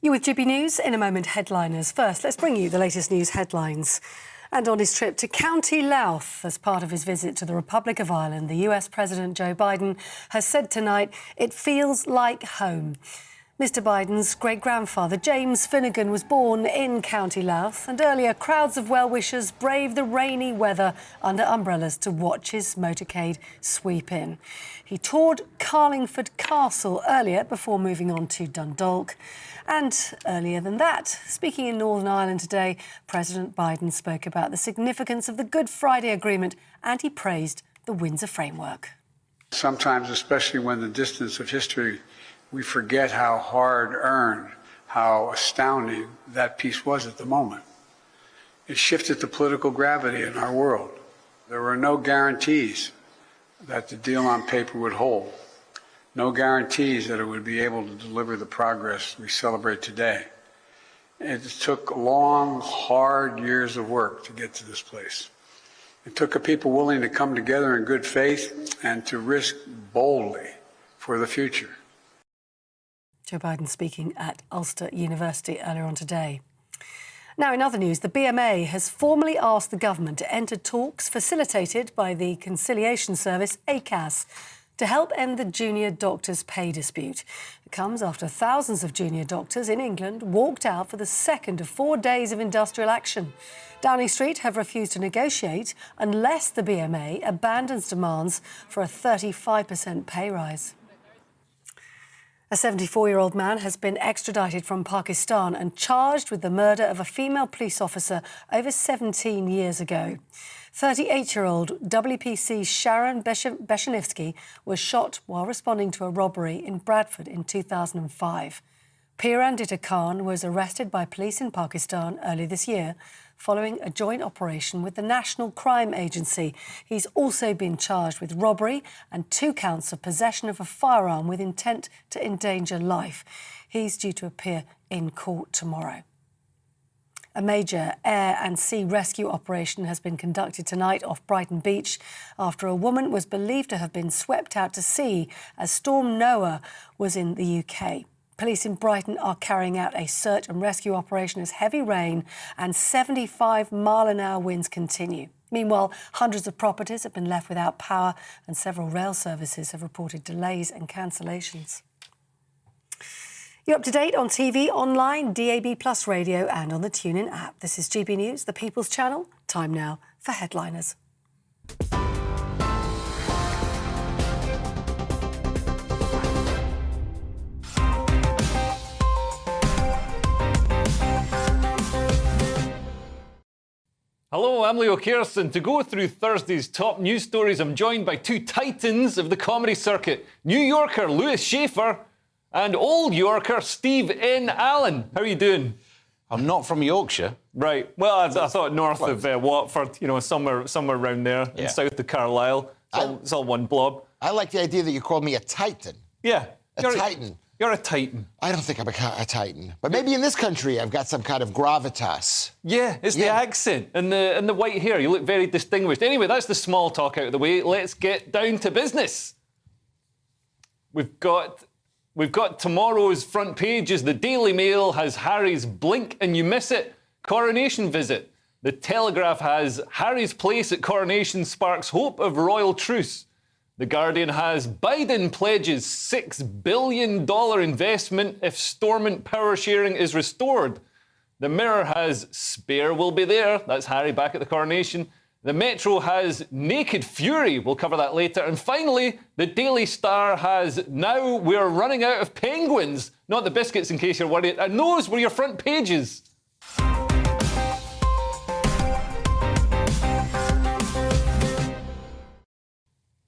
You're with GBNews. In a moment, headliners. First, let's bring you the latest news headlines. And on his trip to County Louth as part of his visit to the Republic of Ireland, the US President Joe Biden has said tonight it feels like home. Mr Biden's great-grandfather, James Finnegan, was born in County Louth, and earlier crowds of well-wishers braved the rainy weather under umbrellas to watch his motorcade sweep in. He toured Carlingford Castle earlier before moving on to Dundalk. And earlier than that, speaking in Northern Ireland today, President Biden spoke about the significance of the Good Friday Agreement and he praised the Windsor Framework. Sometimes, especially when the distance of history, we forget how hard-earned, how astounding that peace was at the moment. It shifted the political gravity in our world. There were no guarantees that the deal on paper would hold, no guarantees that it would be able to deliver the progress we celebrate today. It took long, hard years of work to get to this place. It took a people willing to come together in good faith and to risk boldly for the future. Joe Biden speaking at Ulster University earlier on today. Now, in other news, the BMA has formally asked the government to enter talks facilitated by the conciliation service ACAS to help end the junior doctors' pay dispute. It comes after thousands of junior doctors in England walked out for the second of 4 days of industrial action. Downing Street have refused to negotiate unless the BMA abandons demands for a 35% pay rise. A 74-year-old man has been extradited from Pakistan and charged with the murder of a female police officer over 17 years ago. 38-year-old WPC Sharon Beshanivsky was shot while responding to a robbery in Bradford in 2005. Pirandita Khan was arrested by police in Pakistan early this year following a joint operation with the National Crime Agency. He's also been charged with robbery and 2 counts of possession of a firearm with intent to endanger life. He's due to appear in court tomorrow. A major air and sea rescue operation has been conducted tonight off Brighton Beach after a woman was believed to have been swept out to sea as Storm Noah was in the UK. Police in Brighton are carrying out a search and rescue operation as heavy rain and 75-mile-an-hour winds continue. Meanwhile, hundreds of properties have been left without power and several rail services have reported delays and cancellations. You're up to date on TV, online, DAB+ radio and on the TuneIn app. This is GB News, the People's Channel. Time now for headliners. Hello, I'm Leo Kerson. To go through Thursday's top news stories, I'm joined by 2 titans of the comedy circuit, New Yorker Lewis Schaefer and Old Yorker Steve N. Allen. How are you doing? I'm not from Yorkshire. Right. Well, I thought north of Watford, you know, somewhere around there, and south of Carlisle. It's all one blob. I like the idea that you called me a titan. Yeah. A titan. You're a titan. I don't think I'm a titan. But maybe in this country I've got some kind of gravitas. Yeah, it's the accent and the white hair. You look very distinguished. Anyway, that's the small talk out of the way. Let's get down to business. We've got tomorrow's front pages. The Daily Mail has Harry's blink and you miss it coronation visit. The Telegraph has Harry's place at coronation sparks hope of royal truce. The Guardian has Biden pledges $6 billion investment if Stormont power sharing is restored. The Mirror has Spare will be there. That's Harry back at the coronation. The Metro has Naked Fury. We'll cover that later. And finally, the Daily Star has Now we're running out of penguins. Not the biscuits, in case you're worried. And those were your front pages.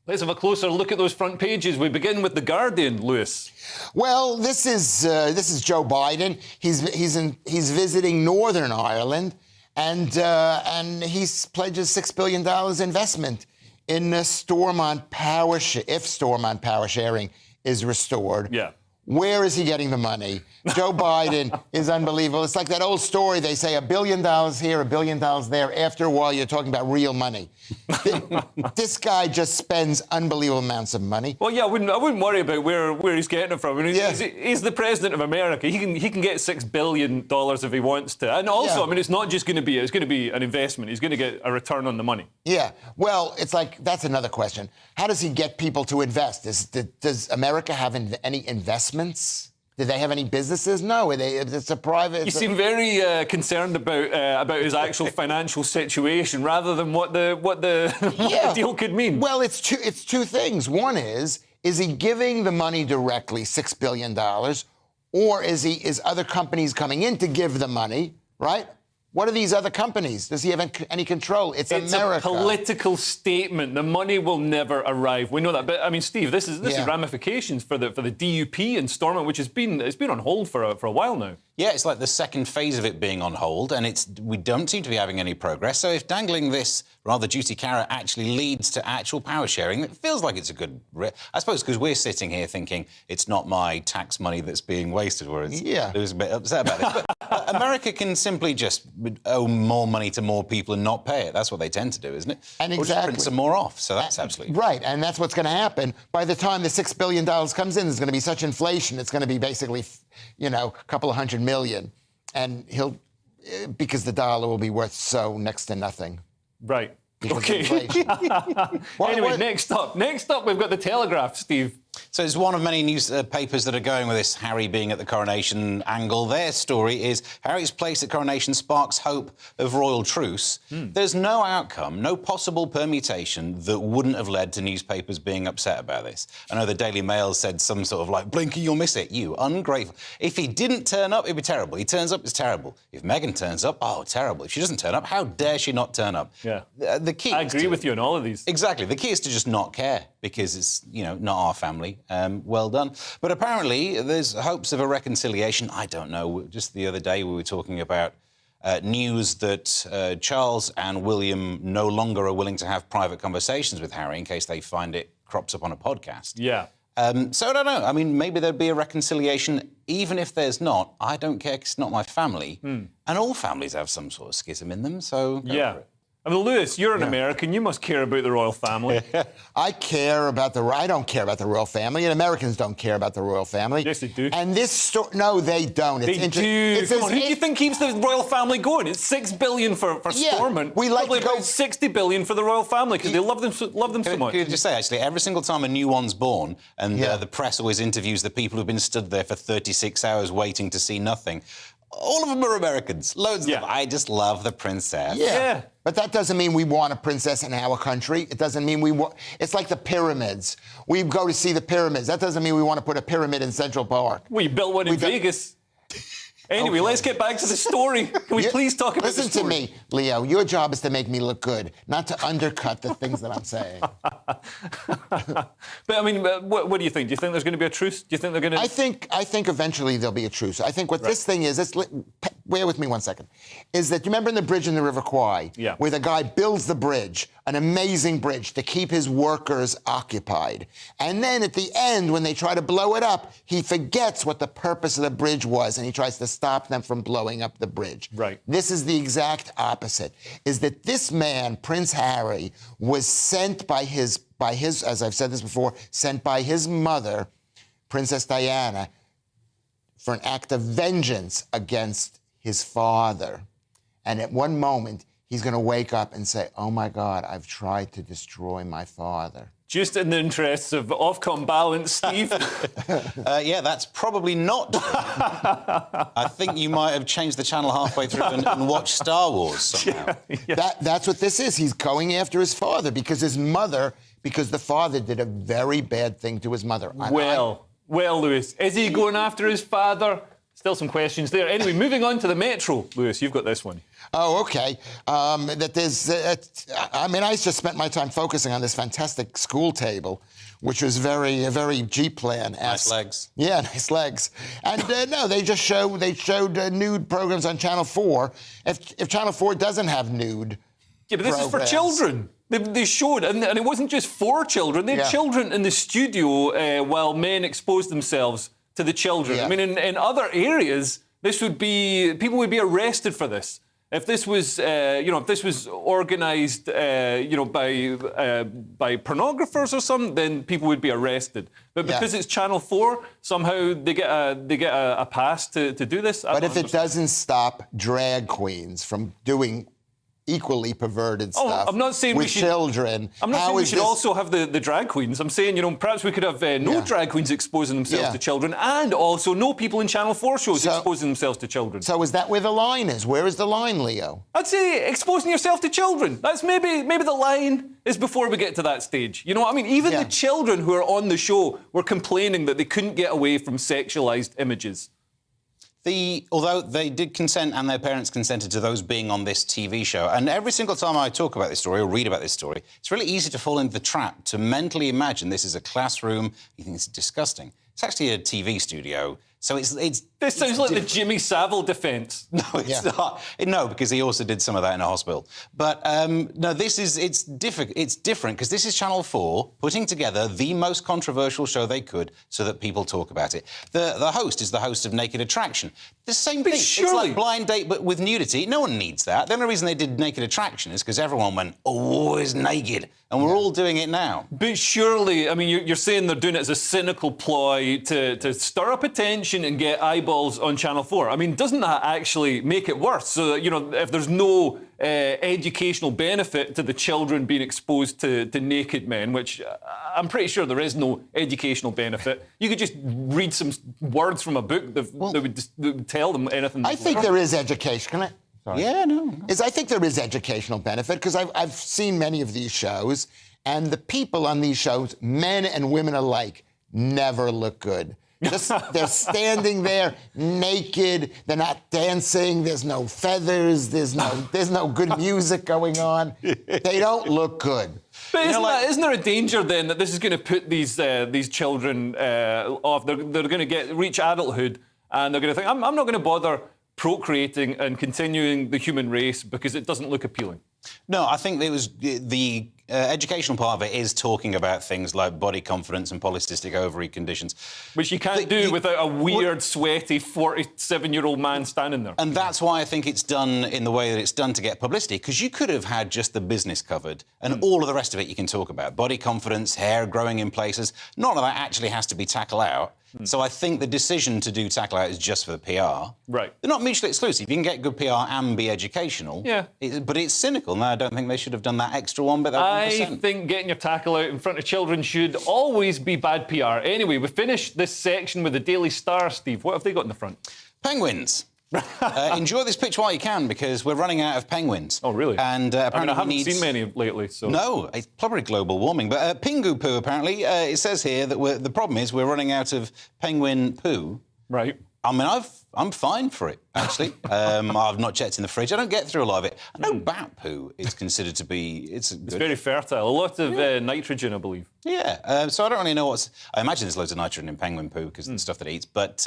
Let's have a closer look at those front pages. We begin with The Guardian, Lewis. Well, this is Joe Biden. He's visiting Northern Ireland, and he pledges $6 billion investment in Stormont power if Stormont power sharing is restored. Yeah. Where is he getting the money? Joe Biden is unbelievable. It's like that old story. They say $1 billion here, $1 billion there. After a while, you're talking about real money. This guy just spends unbelievable amounts of money. Well, yeah, I wouldn't worry about where he's getting it from. I mean, Yeah. he's the president of America. He can get $6 billion if he wants to. And also, Yeah. I mean, it's not just going to be an investment. He's going to get a return on the money. Yeah. Well, it's like, that's another question. How does he get people to invest? Does America have any investments? Do they have any businesses? No. It's a private... You seem very concerned about his actual financial situation rather than what the deal could mean. Well, it's two things. One is he giving the money directly, $6 billion, or is other companies coming in to give the money, right? What are these other companies? Does he have any control? It's America. It's a political statement. The money will never arrive. We know that. But I mean, Steve, this is ramifications for the DUP installment, which it's been on hold for a while now. Yeah, it's like the second phase of it being on hold, and we don't seem to be having any progress. So if dangling this rather juicy carrot actually leads to actual power sharing, it feels like it's a good... I suppose because we're sitting here thinking it's not my tax money that's being wasted, whereas Lou's a bit upset about it. But America can simply just owe more money to more people and not pay it. That's what they tend to do, isn't it? And or just print some more off, so that's absolutely... Right, and that's what's going to happen. By the time the $6 billion comes in, there's going to be such inflation, it's going to be basically, a couple of $100 million. And because the dollar will be worth so next to nothing. Right. Okay. Anyway, next up, we've got the Telegraph, Steve. So it's one of many newspapers that are going with this Harry being at the coronation angle. Their story is Harry's place at coronation sparks hope of royal truce. There's no outcome, no possible permutation that wouldn't have led to newspapers being upset about this. I know the Daily Mail said some sort of like, Blinky, you'll miss it, you ungrateful. If he didn't turn up, it'd be terrible. He turns up, it's terrible. If Meghan turns up, oh, terrible. If she doesn't turn up, how dare she not turn up? Yeah. The key I agree with you on all of these. Exactly. The key is to just not care because it's, not our family. Well done. But apparently there's hopes of a reconciliation. I don't know. Just the other day we were talking about news that Charles and William no longer are willing to have private conversations with Harry in case they find it crops up on a podcast. Yeah. So I don't know. I mean, maybe there'd be a reconciliation. Even if there's not, I don't care because it's not my family. And all families have some sort of schism in them, so go for it. I mean, Lewis, you're an American. You must care about the royal family. I don't care about the royal family, and Americans don't care about the royal family. Yes, they do. And this story... No, they don't. They do. Come on, who do you think keeps the royal family going? It's $6 billion for Stormont. We like probably to go... about $60 billion for the royal family because they love them so much. Could I just say, actually, every single time a new one's born, and the press always interviews the people who've been stood there for 36 hours waiting to see nothing, all of them are Americans. Loads of them. I just love the princess. Yeah. But that doesn't mean we want a princess in our country. It doesn't mean we want... It's like the pyramids. We go to see the pyramids. That doesn't mean we want to put a pyramid in Central Park. We built one in Vegas. Anyway, let's get back to the story. Can we please talk about the story? Listen to me, Leo. Your job is to make me look good, not to undercut the things that I'm saying. But, I mean, what do you think? Do you think there's going to be a truce? Do you think they're going to... I think eventually there'll be a truce. I think what this thing is... Bear with me one second. Is that, you remember in the bridge in the River Kwai? Yeah. Where the guy builds the bridge, an amazing bridge, to keep his workers occupied. And then at the end, when they try to blow it up, he forgets what the purpose of the bridge was, and he tries to stop them from blowing up the bridge. Right. This is the exact opposite. Is that this man, Prince Harry, was sent by his, as I've said this before, sent by his mother, Princess Diana, for an act of vengeance against his father. And at one moment, he's going to wake up and say, oh, my God, I've tried to destroy my father. Just in the interests of Ofcom balance, Steve. Yeah, that's probably not true. I think you might have changed the channel halfway through and watched Star Wars somehow. That's what this is. He's going after his father because the father did a very bad thing to his mother. Well, Lewis, is he going after his father? Still some questions there. Anyway, moving on to the Metro. Lewis, you've got this one. Oh, OK. I just spent my time focusing on this fantastic school table, which was very G-plan-esque. Nice legs. Yeah, nice legs. And no, they showed nude programs on Channel 4. If Channel 4 doesn't have nude Yeah, but this is for children. They showed, and it wasn't just for children. They had children in the studio while men exposed themselves to the children. Yeah. I mean, in other areas, people would be arrested for this. If this was, if this was organised, by pornographers or something, then people would be arrested. But because it's Channel 4, somehow they get a pass to do this. But if it doesn't stop drag queens from doing equally perverted stuff I'm not saying with children. I'm not saying we should also have the drag queens. I'm saying, perhaps we could have no drag queens exposing themselves to children, and also no people in Channel 4 shows exposing themselves to children. So is that where the line is? Where is the line, Leo? I'd say exposing yourself to children. That's maybe the line is before we get to that stage. You know what I mean? Even the children who are on the show were complaining that they couldn't get away from sexualized images. Although they did consent and their parents consented to those being on this TV show, and every single time I talk about this story or read about this story, it's really easy to fall into the trap to mentally imagine this is a classroom. You think it's disgusting. It's actually a TV studio, so it's This sounds like the Jimmy Savile defence. No, it's not. No, because he also did some of that in a hospital. But no, it's different because this is Channel 4 putting together the most controversial show they could so that people talk about it. The host is the host of Naked Attraction. The same thing. Surely. It's like Blind Date but with nudity. No one needs that. The only reason they did Naked Attraction is because everyone went, oh, it's naked. And we're all doing it now. But surely, I mean, you're saying they're doing it as a cynical ploy to stir up attention and get eyeballs on Channel 4. I mean, doesn't that actually make it worse? So, if there's no educational benefit to the children being exposed to naked men, which I'm pretty sure there is no educational benefit, you could just read some words from a book that would tell them anything. I think there is education. Can I? Sorry. Yeah, no. I think there is educational benefit because I've seen many of these shows, and the people on these shows, men and women alike, never look good. They're standing there naked. They're not dancing. There's no feathers. There's no good music going on. They don't look good. But isn't there a danger then that this is going to put these children off? They're going to reach adulthood and they're going to think, I'm not going to bother procreating and continuing the human race because it doesn't look appealing. No, I think it was the educational part of it is talking about things like body confidence and polycystic ovary conditions. Which you can't do without a weird, sweaty 47-year-old man standing there. And that's why I think it's done in the way that it's done to get publicity, because you could have had just the business covered and all of the rest of it you can talk about. Body confidence, hair growing in places. None of that actually has to be tackle out. So I think the decision to do tackle out is just for the PR. Right. They're not mutually exclusive. You can get good PR and be educational. Yeah. But it's cynical. No, I don't think they should have done that extra one bit. I think getting your tackle out in front of children should always be bad PR. Anyway, we finished this section with the Daily Star, Steve. What have they got in the front? Penguins. Enjoy this pitch while you can, because we're running out of penguins. Oh, really? And apparently I haven't seen many lately, so... No, it's probably global warming. But pingu poo, apparently, it says here that the problem is we're running out of penguin poo. Right. I mean, I'm fine for it, actually. I've not checked in the fridge. I don't get through a lot of it. I know bat poo is considered to be... It's very fertile. A lot of nitrogen, I believe. Yeah, so I don't really know what's... I imagine there's loads of nitrogen in penguin poo because of the stuff that it eats. But,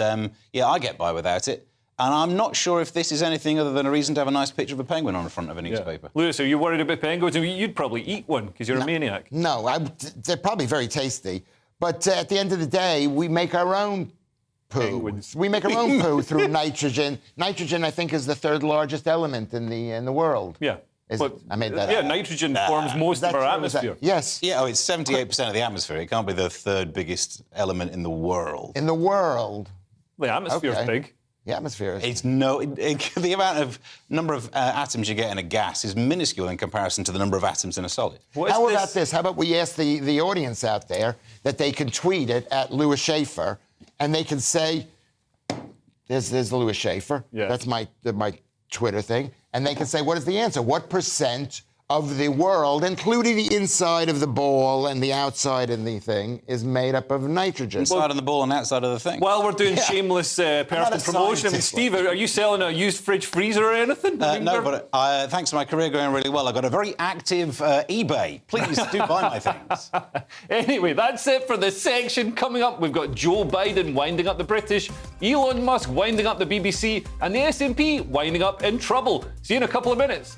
yeah, I get by without it. And I'm not sure if this is anything other than a reason to have a nice picture of a penguin on the front of a newspaper. Lewis, are you worried about penguins? I mean, you'd probably eat one because you're a maniac. No, they're probably very tasty. But at the end of the day, we make our own poo. Penguins. We make our own poo through nitrogen. Nitrogen, I think, is the third largest element in the world. Yeah. I made that up. Yeah, nitrogen forms most of our atmosphere. Yes. Yeah, it's 78% of the atmosphere. It can't be the third biggest element in the world. In the world. The atmosphere's big. The atmosphere is... It's the number of atoms you get in a gas is minuscule in comparison to the number of atoms in a solid. How about this? How about we ask the audience out there that they can tweet it at Lewis Schaefer, and they can say, there's Lewis Schaefer. Yeah. That's my Twitter thing. And they can say, what is the answer? What % of the world, including the inside of the ball and the outside of the thing, is made up of nitrogen? Inside of the ball and outside of the thing. While we're doing shameless personal promotion, I mean, Steve, are you selling a used fridge freezer or anything? No, but thanks to my career going really well, I've got a very active eBay. Please do buy my things. Anyway, that's it for this section. Coming up, we've got Joe Biden winding up the British, Elon Musk winding up the BBC, and the SNP winding up in trouble. See you in a couple of minutes.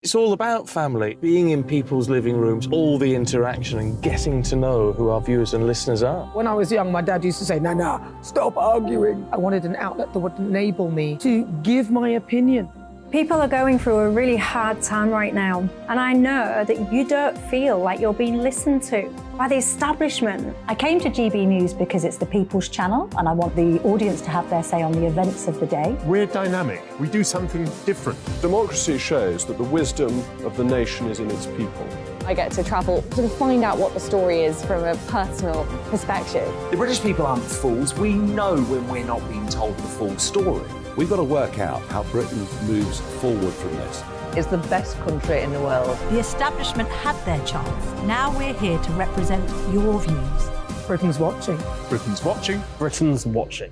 It's all about family, being in people's living rooms, all the interaction and getting to know who our viewers and listeners are. When I was young, my dad used to say, "Nana, stop arguing." I wanted an outlet that would enable me to give my opinion. People are going through a really hard time right now, and I know that you don't feel like you're being listened to by the establishment. I came to GB News because it's the People's Channel, and I want the audience to have their say on the events of the day. We're dynamic. We do something different. Democracy shows that the wisdom of the nation is in its people. I get to travel to find out what the story is from a personal perspective. The British people aren't fools. We know when we're not being told the full story. We've got to work out how Britain moves forward from this. It's the best country in the world. The establishment had their chance. Now we're here to represent your views. Britain's watching. Britain's watching. Britain's watching.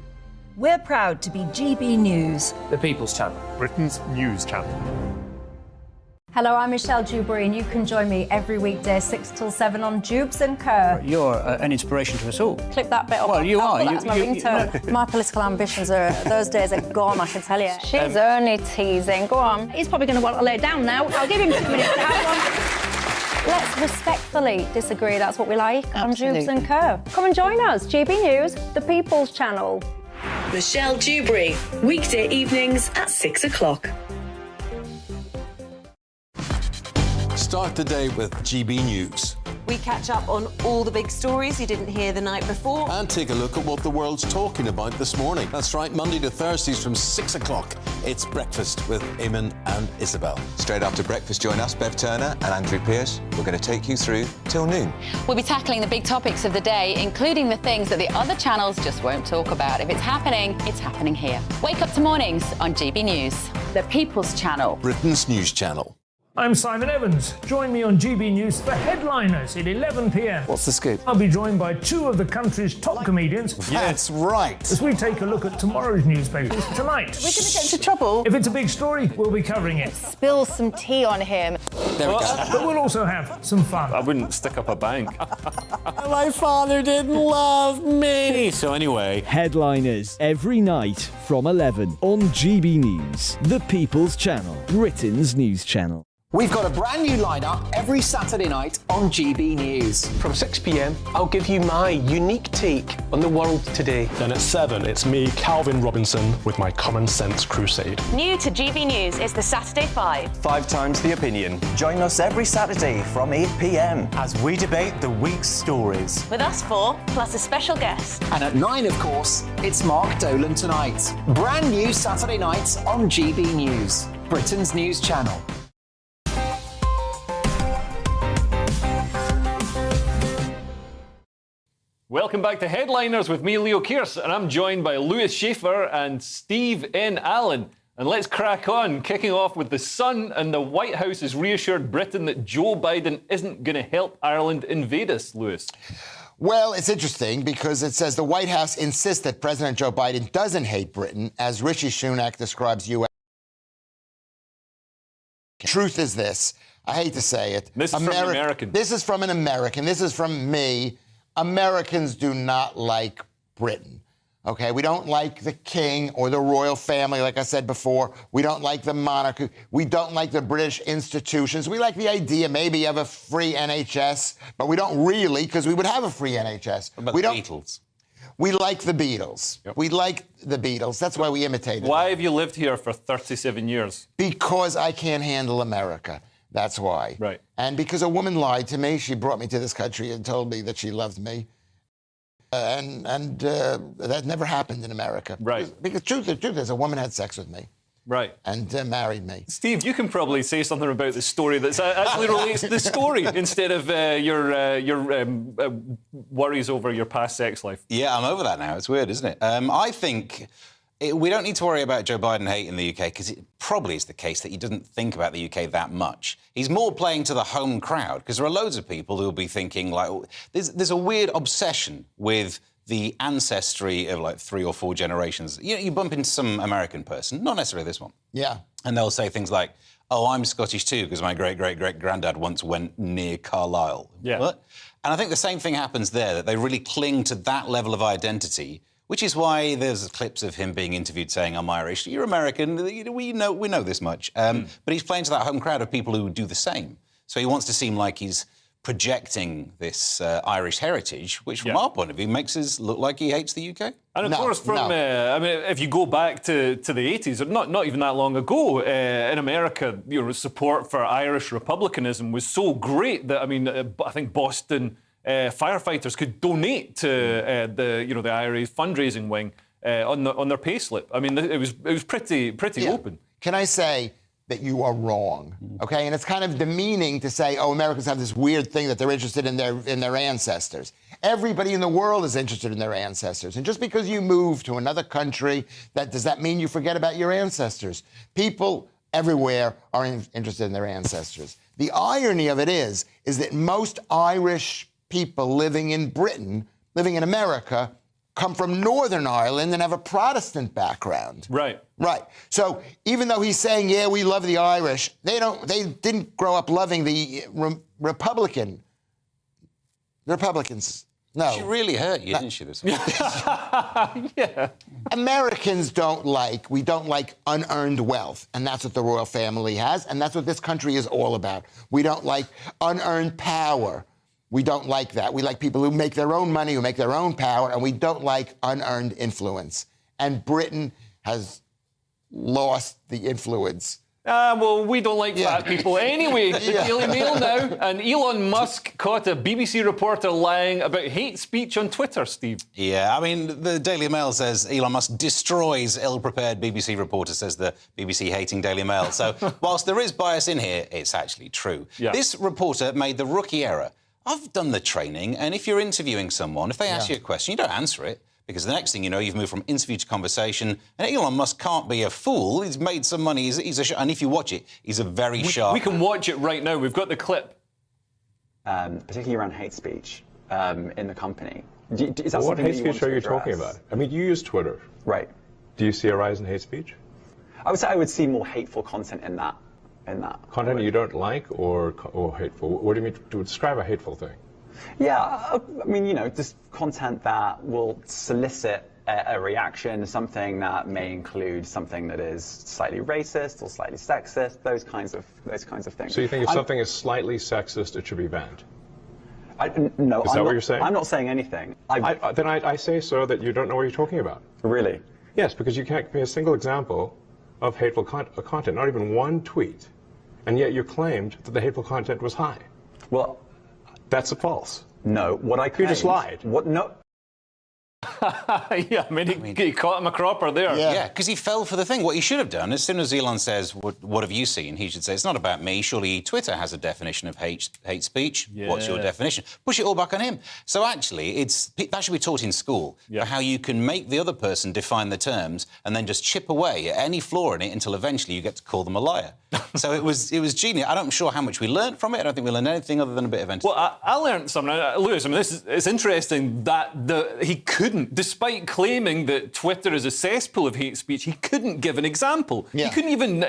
We're proud to be GB News. The People's Channel. Britain's news channel. Hello, I'm Michelle Dewberry, and you can join me every weekday 6 till 7 on Jubes and Kerr. You're an inspiration to us all. Clip that bit up. Well, you are. That's my ringtone. My political ambitions are, those days are gone, I can tell you. She's only teasing. Go on. He's probably going to want to lay down now. I'll give him 2 minutes to have one. Let's respectfully disagree. That's what we like on Jubes and Kerr. Come and join us. GB News, the People's Channel. Michelle Dewberry, weekday evenings at 6 o'clock. Start the day with GB News. We catch up on all the big stories you didn't hear the night before. And take a look at what the world's talking about this morning. That's right, Monday to Thursdays from 6 o'clock. It's Breakfast with Eamon and Isabel. Straight after breakfast, join us, Bev Turner and Andrew Pearce. We're going to take you through till noon. We'll be tackling the big topics of the day, including the things that the other channels just won't talk about. If it's happening here. Wake up to mornings on GB News, the People's Channel. Britain's news channel. I'm Simon Evans. Join me on GB News for Headliners at 11 p.m. What's the scoop? I'll be joined by 2 of the country's top comedians. That's right. As we take a look at tomorrow's newspapers tonight. We're going to get into trouble. If it's a big story, we'll be covering it. Spill some tea on him. There we go. But we'll also have some fun. I wouldn't stick up a bank. My father didn't love me. So anyway, Headliners every night from 11 on GB News, the People's Channel, Britain's news channel. We've got a brand new lineup every Saturday night on GB News. From 6 p.m, I'll give you my unique take on the world today. Then at 7, it's me, Calvin Robinson, with my Common Sense Crusade. New to GB News is the Saturday 5. 5 times the opinion. Join us every Saturday from 8 p.m. as we debate the week's stories. With us 4, plus a special guest. And at 9, of course, it's Mark Dolan Tonight. Brand new Saturday nights on GB News, Britain's news channel. Welcome back to Headliners with me, Leo Kearse, and I'm joined by Lewis Schaefer and Steve N. Allen. And let's crack on, kicking off with The Sun, and the White House has reassured Britain that Joe Biden isn't going to help Ireland invade us, Lewis. Well, it's interesting because it says the White House insists that President Joe Biden doesn't hate Britain, as Rishi Sunak describes U.S. Truth is this. I hate to say it. This is from an American. This is from an American. This is from me. Americans do not like Britain, okay? We don't like the king or the royal family, like I said before. We don't like the monarchy. We don't like the British institutions. We like the idea maybe of a free NHS, but we don't really, because we would have a free NHS. What about we the don't. Beatles? We like the Beatles. Yep. We like the Beatles. That's why we imitated them. Why have you lived here for 37 years? Because I can't handle America. That's why. Right. And because a woman lied to me, she brought me to this country and told me that she loved me. And that never happened in America. Right. Because the truth is, a woman had sex with me. Right. And married me. Steve, you can probably say something about the story that actually relates to the story instead of your worries over your past sex life. Yeah, I'm over that now. It's weird, isn't it? I think we don't need to worry about Joe Biden hating the UK because it probably is the case that he doesn't think about the UK that much. He's more playing to the home crowd because there are loads of people who will be thinking, like, there's a weird obsession with the ancestry of, like, 3 or 4 generations. You know, you bump into some American person, not necessarily this one. Yeah. And they'll say things like, oh, I'm Scottish too because my great-great-great-granddad once went near Carlisle. Yeah. What? And I think the same thing happens there, that they really cling to that level of identity which is why there's clips of him being interviewed saying, I'm Irish, you're American, we know this much. But he's playing to that home crowd of people who do the same. So he wants to seem like he's projecting this Irish heritage, which from our point of view makes us look like he hates the UK. And of course, from I mean, if you go back to the 80s, or not even that long ago, in America, support for Irish republicanism was so great that, I mean, I think Boston firefighters could donate to the Irish fundraising wing on their payslip. I mean, it was pretty open. Can I say that you are wrong, okay? And it's kind of demeaning to say, oh, Americans have this weird thing that they're interested in their ancestors. Everybody in the world is interested in their ancestors. And just because you move to another country, does that mean you forget about your ancestors? People everywhere are interested in their ancestors. The irony of it is that most Irish people living in Britain, living in America, come from Northern Ireland and have a Protestant background. Right. Right. So even though he's saying, yeah, we love the Irish, they didn't grow up loving the Republicans. No. She really hurt you, didn't she? This one? Yeah. Americans we don't like unearned wealth. And that's what the royal family has. And that's what this country is all about. We don't like unearned power. We don't like that. We like people who make their own money, who make their own power, and we don't like unearned influence. And Britain has lost the influence. Well, we don't like fat people anyway. The Daily Mail now. And Elon Musk caught a BBC reporter lying about hate speech on Twitter, Steve. Yeah, I mean, the Daily Mail says Elon Musk destroys ill-prepared BBC reporter, says the BBC-hating Daily Mail. So whilst there is bias in here, it's actually true. Yeah. This reporter made the rookie error. I've done the training, and if you're interviewing someone, if they ask you a question, you don't answer it, because the next thing you know, you've moved from interview to conversation, and Elon Musk can't be a fool. He's made some money. And if you watch it, he's a very sharp... We can watch it right now. We've got the clip. Particularly around hate speech in the company. Is that what hate speech are you talking about? I mean, you use Twitter. Right. Do you see a rise in hate speech? I would say I would see more hateful content in that. Content you don't like or hateful? What do you mean to describe a hateful thing? Yeah, I mean, just content that will solicit a reaction, something that may include something that is slightly racist or slightly sexist, those kinds of things. So you think if something is slightly sexist, it should be banned? No, is that what you're saying? I'm not saying anything. Then I say so that you don't know what you're talking about. Really? Yes, because you can't give me a single example of hateful content, not even one tweet. And yet you claimed that the hateful content was high. Well, that's false. No, what I claimed... You just lied. What? No. Yeah, I mean, he caught him a cropper there. Yeah, because he fell for the thing. What he should have done, as soon as Elon says, what have you seen? He should say, it's not about me. Surely Twitter has a definition of hate speech. Yeah. What's your definition? Push it all back on him. So actually, that should be taught in school, for how you can make the other person define the terms and then just chip away at any flaw in it until eventually you get to call them a liar. So it was genius. I'm not sure how much we learned from it. I don't think we learned anything other than a bit of entertainment. Well, I learned something. Lewis, I mean, it's interesting that he couldn't, despite claiming that Twitter is a cesspool of hate speech, he couldn't give an example. Yeah. He couldn't even,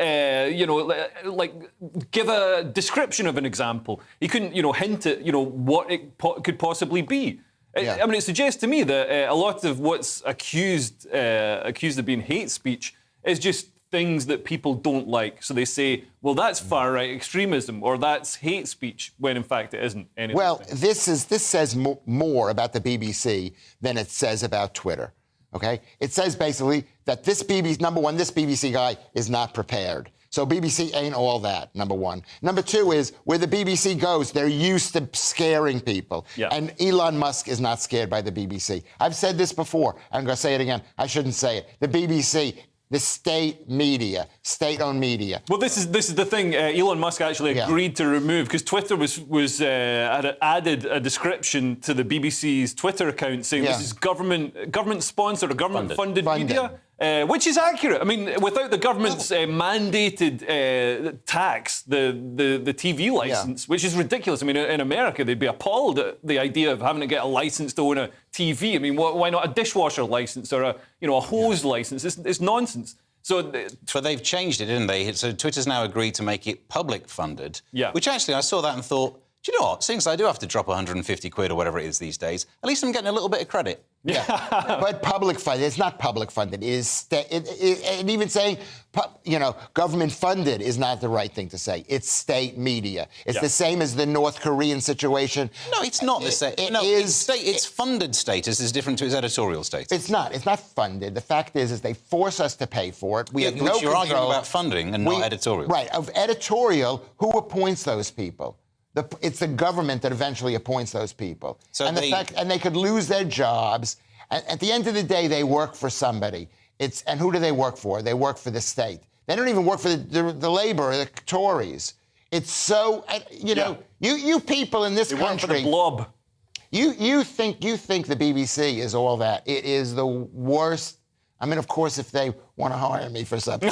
give a description of an example. He couldn't, hint at, what it could possibly be. I mean, it suggests to me that a lot of what's accused of being hate speech is just things that people don't like. So they say, well, that's far-right extremism or that's hate speech, when in fact it isn't anything. Well, this says more about the BBC than it says about Twitter, okay? It says basically that this BBC guy is not prepared. So BBC ain't all that, number one. Number two is, where the BBC goes, they're used to scaring people. Yeah. And Elon Musk is not scared by the BBC. I've said this before. I'm going to say it again. I shouldn't say it. The BBC... the state media, state-owned media. Well, this is the thing. Elon Musk actually agreed to remove, because Twitter had added a description to the BBC's Twitter account saying this is government-sponsored or government-funded media, which is accurate. I mean, without the government's mandated tax, the TV license, which is ridiculous. I mean, in America, they'd be appalled at the idea of having to get a license to own a TV. I mean, why not a dishwasher license or a hose license? It's nonsense. So they've changed it, didn't they? So Twitter's now agreed to make it public funded. Yeah. Which actually, I saw that and thought, do you know what? Since I do have to drop 150 quid or whatever it is these days, at least I'm getting a little bit of credit. Yeah, but public funded. It's not public funded. It is, and even saying, government funded is not the right thing to say. It's state media. It's the same as the North Korean situation. No, it's not the same. It's funded status is different to its editorial status. It's not. It's not funded. The fact is they force us to pay for it. We have no control. You're arguing about funding and not editorial. Right. Of editorial, who appoints those people? It's the government that eventually appoints those people. And they could lose their jobs. And at the end of the day, they work for somebody. And who do they work for? They work for the state. They don't even work for the labor, the Tories. It's so, you people in this country. Work for the blob. You think the BBC is all that. It is the worst. I mean, of course, if they want to hire me for something.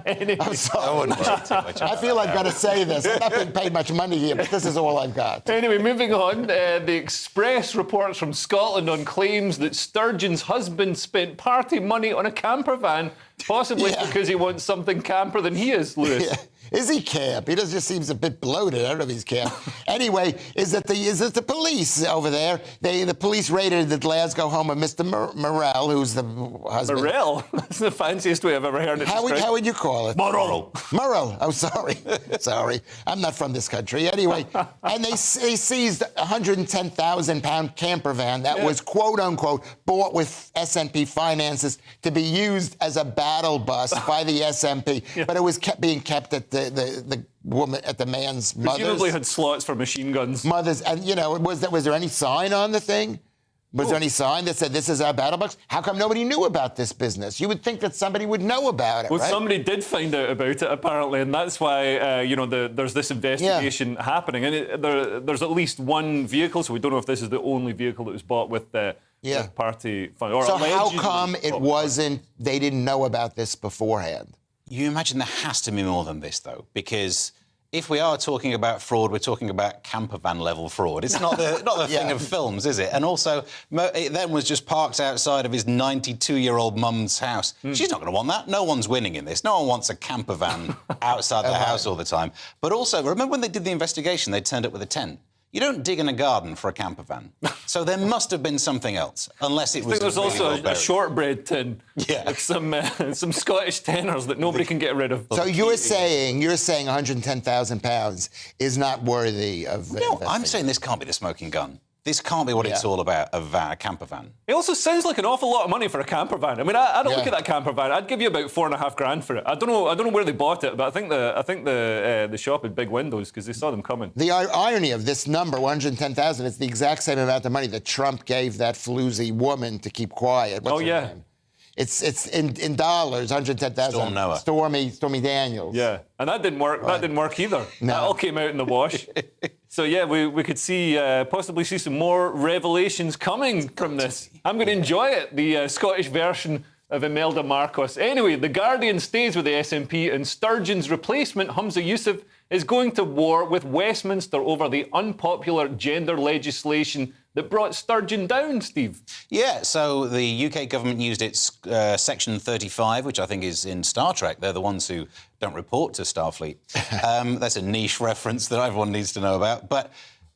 Anyway, I'm sorry. I feel I've got to say this. I'm not being paid much money here, but this is all I've got. Anyway, moving on. The Express reports from Scotland on claims that Sturgeon's husband spent party money on a camper van, possibly because he wants something camper than he is, Lewis. Yeah. Is he camp? He just seems a bit bloated. I don't know if he's camp. Anyway, is it the police over there? The police raided the Glasgow home of Mr. Morell, who's the husband. Morell? That's the fanciest way I've ever heard it. How would you call it? Morell. Morell. Oh, sorry. Sorry. I'm not from this country. Anyway, and they seized a £110,000 camper van that was, quote unquote, bought with SNP finances to be used as a battle bus by the SNP, but it was being kept at the woman, at the man's mother's. Presumably had slots for machine guns. Mother's, and was there any sign on the thing? Was there any sign that said this is our battle box? How come nobody knew about this business? You would think that somebody would know about it, well, right? Somebody did find out about it, apparently, and that's why, there's this investigation happening. And there's at least one vehicle, so we don't know if this is the only vehicle that was bought with party fund. Or so how come they didn't know about this beforehand? You imagine there has to be more than this, though, because if we are talking about fraud, we're talking about camper van level fraud. It's not the thing of films, is it? And also, it then was just parked outside of his 92-year-old mum's house. She's not going to want that. No one's winning in this. No one wants a camper van outside their house all the time. But also, remember when they did the investigation, they turned up with a tent. You don't dig in a garden for a camper van. So there must have been something else, unless it was. I think there's also a shortbread tin with some Scottish tenors that nobody can get rid of. So you're saying £110,000 is not worthy of. No, I'm saying this can't be the smoking gun. This can't be what it's all about, a camper van. It also sounds like an awful lot of money for a camper van. I mean, I don't look at that camper van. I'd give you about $4,500 for it. I don't know where they bought it, but I think the shop had big windows because they saw them coming. The irony of this number, $110,000, it's the exact same amount of money that Trump gave that floozy woman to keep quiet. What's her name? It's in dollars, $110,000. Stormy Daniels. Yeah, and that didn't work. That didn't work either. No. That all came out in the wash. So yeah, we could possibly see some more revelations coming from this. I'm going to enjoy it. The Scottish version of Imelda Marcos. Anyway, The Guardian stays with the SNP, and Sturgeon's replacement, Hamza Yousaf, is going to war with Westminster over the unpopular gender legislation that brought Sturgeon down, Steve. Yeah, so the UK government used its Section 35, which I think is in Star Trek. They're the ones who don't report to Starfleet. That's a niche reference that everyone needs to know about.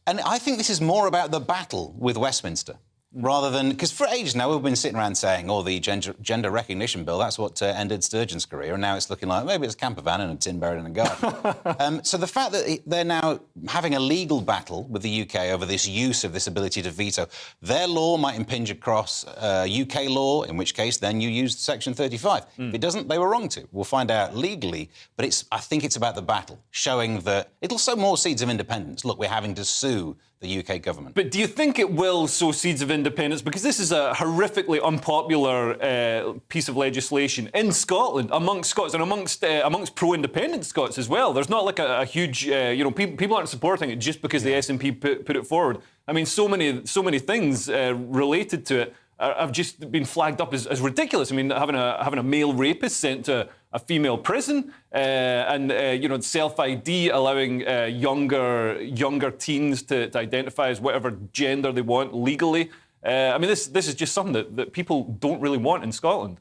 And I think this is more about the battle with Westminster. Rather than, because for ages now we've been sitting around saying, the gender recognition bill, that's what ended Sturgeon's career, and now it's looking like maybe it's a camper van and a tin buried in a garden. So the fact that they're now having a legal battle with the UK over this use of this ability to veto, their law might impinge across UK law, in which case then you use Section 35. If it doesn't, they were wrong to. We'll find out legally, but I think it's about the battle, showing that it'll sow more seeds of independence. Look, we're having to sue the UK government. But do you think it will sow seeds of independence? Because this is a horrifically unpopular piece of legislation in Scotland, amongst Scots and amongst pro-independent Scots as well. There's not like a huge, people aren't supporting it just because the SNP put it forward. I mean, so many things related to it have just been flagged up as ridiculous. I mean, having a male rapist sent to a female prison, and self-ID allowing younger teens to identify as whatever gender they want legally. I mean, this is just something that people don't really want in Scotland.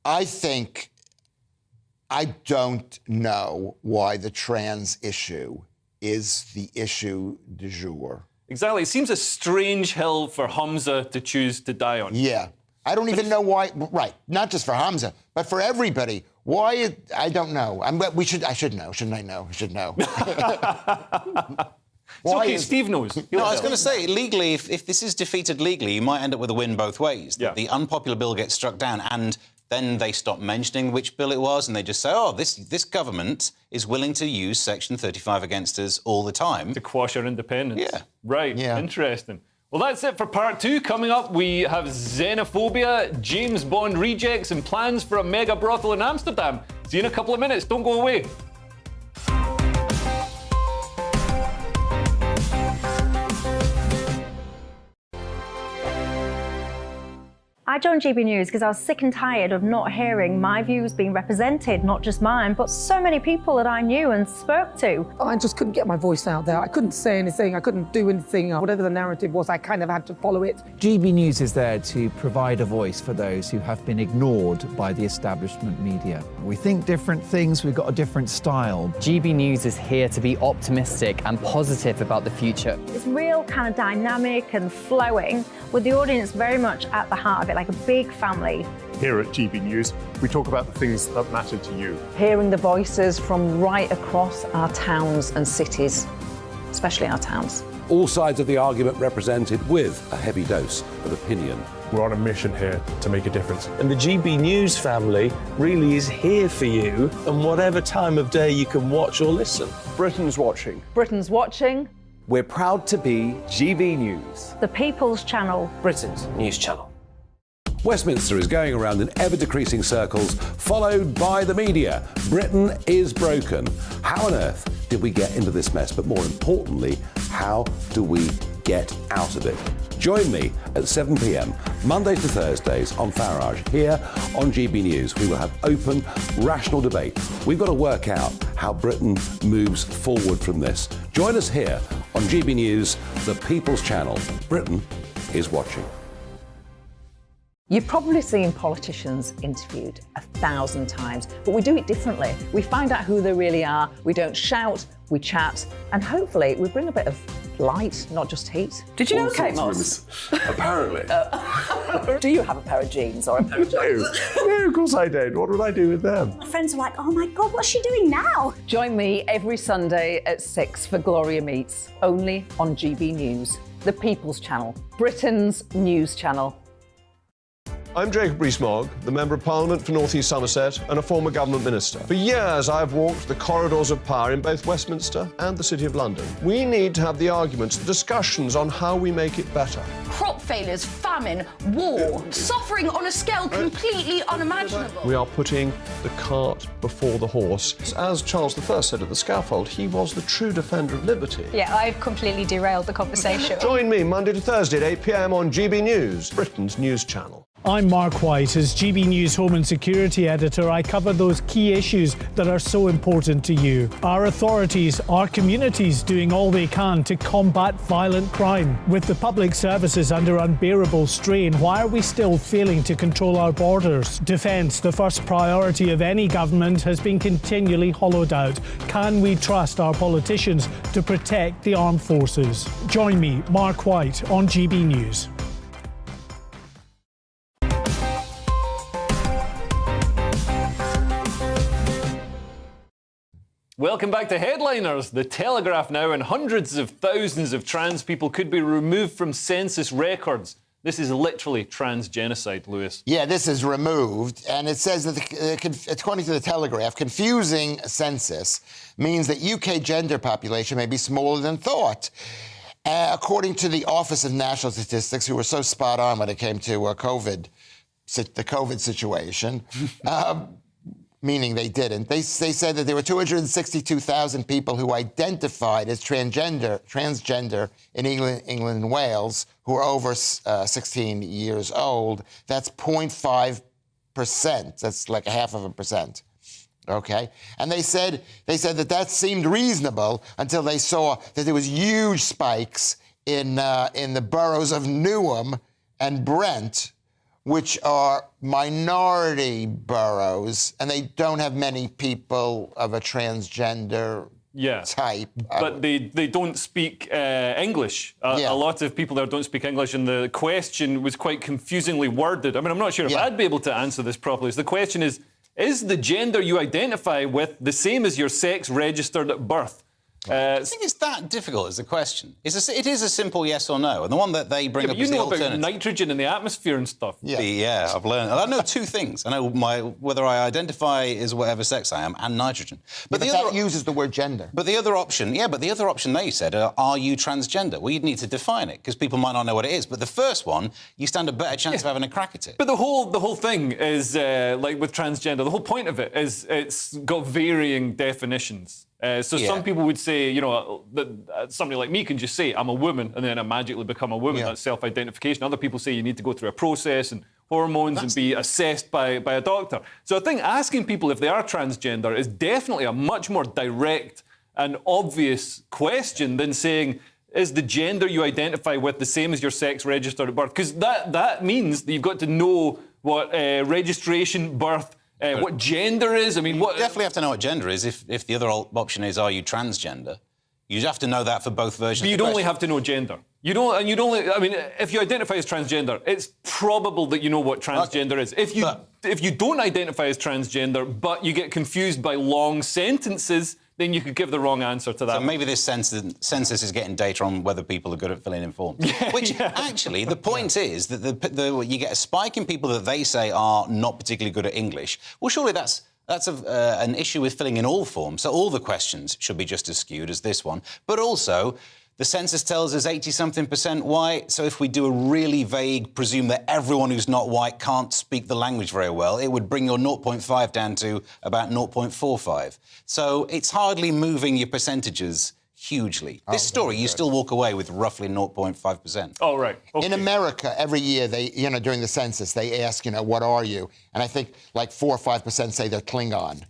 I don't know why the trans issue is the issue du jour. Exactly. It seems a strange hill for Hamza to choose to die on. Yeah. I don't even know why. Right. Not just for Hamza, but for everybody. Why? I don't know. I should know. Shouldn't I know? I should know. It's okay, Steve knows. No, I was going to say, legally, if this is defeated legally, you might end up with a win both ways. Yeah. The unpopular bill gets struck down, and then they stop mentioning which bill it was, and they just say, oh, this government is willing to use Section 35 against us all the time. To quash our independence. Yeah. Right, interesting. Well, that's it for part 2. Coming up, we have xenophobia, James Bond rejects, and plans for a mega brothel in Amsterdam. See you in a couple of minutes. Don't go away. I joined GB News because I was sick and tired of not hearing my views being represented, not just mine, but so many people that I knew and spoke to. I just couldn't get my voice out there. I couldn't say anything. I couldn't do anything. Whatever the narrative was, I kind of had to follow it. GB News is there to provide a voice for those who have been ignored by the establishment media. We think different things, we've got a different style. GB News is here to be optimistic and positive about the future. It's real kind of dynamic and flowing, with the audience very much at the heart of it, like a big family. Here at GB News, we talk about the things that matter to you. Hearing the voices from right across our towns and cities, especially our towns. All sides of the argument represented with a heavy dose of opinion. We're on a mission here to make a difference. And the GB News family really is here for you, and whatever time of day you can watch or listen. Britain's watching. Britain's watching. We're proud to be GB News. The People's Channel. Britain's news channel. Westminster is going around in ever-decreasing circles, followed by the media. Britain is broken. How on earth did we get into this mess? But more importantly, how do we get out of it? Join me at 7 p.m, Mondays to Thursdays on Farage, here on GB News. We will have open, rational debate. We've got to work out how Britain moves forward from this. Join us here on GB News, the People's Channel. Britain is watching. You've probably seen politicians interviewed 1,000 times, but we do it differently. We find out who they really are, we don't shout, we chat, and hopefully we bring a bit of light, not just heat. Did you know Kate Moss? Apparently. Do you have a pair of jeans or a pair of jeans? No, of course I don't. What would I do with them? My friends are like, oh my God, what's she doing now? Join me every Sunday at 6 for Gloria Meets, only on GB News, the People's Channel, Britain's news channel. I'm Jacob Rees-Mogg, the Member of Parliament for North East Somerset and a former government minister. For years, I've walked the corridors of power in both Westminster and the City of London. We need to have the arguments, the discussions on how we make it better. Crop failures, famine, war, suffering on a scale completely unimaginable. We are putting the cart before the horse. As Charles I said at the scaffold, he was the true defender of liberty. Yeah, I've completely derailed the conversation. Join me Monday to Thursday at 8 p.m. on GB News, Britain's news channel. I'm Mark White. As GB News Home and Security Editor, I cover those key issues that are so important to you. Our authorities, our communities doing all they can to combat violent crime. With the public services under unbearable strain, why are we still failing to control our borders? Defence, the first priority of any government, has been continually hollowed out. Can we trust our politicians to protect the armed forces? Join me, Mark White, on GB News. Welcome back to Headliners. The Telegraph now, and hundreds of thousands of trans people could be removed from census records. This is literally trans genocide, Lewis. Yeah, this is removed, and it says that, according to the Telegraph, confusing census means that UK gender population may be smaller than thought. According to the Office of National Statistics, who were so spot on when it came to the COVID situation, meaning they didn't. They said that there were 262,000 people who identified as transgender in England and Wales who are over 16 years old. That's 0.5%. That's like 0.5%. Okay, and they said that seemed reasonable until they saw that there was huge spikes in the boroughs of Newham and Brent, which are minority boroughs, and they don't have many people of a transgender type. But they don't speak English. A lot of people there don't speak English, and the question was quite confusingly worded. I mean, I'm not sure if I'd be able to answer this properly. So the question is the gender you identify with the same as your sex registered at birth? I think it's that difficult is the question. It is a simple yes or no. And the one that they bring up is the alternative. You know about nitrogen in the atmosphere and stuff. Yeah, I've learned. I know two things. I know whether I identify as whatever sex I am and nitrogen. But that uses the word gender. But the other option, they said, are you transgender? Well, you'd need to define it, because people might not know what it is. But the first one, you stand a better chance of having a crack at it. But the whole thing is, like with transgender, the whole point of it is it's got varying definitions. Some people would say, that somebody like me can just say, I'm a woman, and then I magically become a woman. That's self-identification. Other people say you need to go through a process and hormones and be assessed by a doctor. So I think asking people if they are transgender is definitely a much more direct and obvious question than saying, is the gender you identify with the same as your sex registered at birth? Because that means that you've got to know what registration, birth, what gender is. I mean, you definitely have to know what gender is. If the other option is, are you transgender? You'd have to know that for both versions. But you'd only have to know gender. I mean, if you identify as transgender, it's probable that you know what transgender is. If you don't identify as transgender, but you get confused by long sentences, then you could give the wrong answer to that. So maybe this census is getting data on whether people are good at filling in forms. Actually, the point is that you get a spike in people that they say are not particularly good at English. Well, surely that's an issue with filling in all forms. So all the questions should be just as skewed as this one. But also, the census tells us 80-something% white, so if we do a really vague, presume that everyone who's not white can't speak the language very well, it would bring your 0.5 down to about 0.45. So it's hardly moving your percentages hugely. This story, you still walk away with roughly 0.5%. Oh, right. Okay. In America, every year, during the census, they ask, what are you? And I think like 4 or 5% say they're Klingon.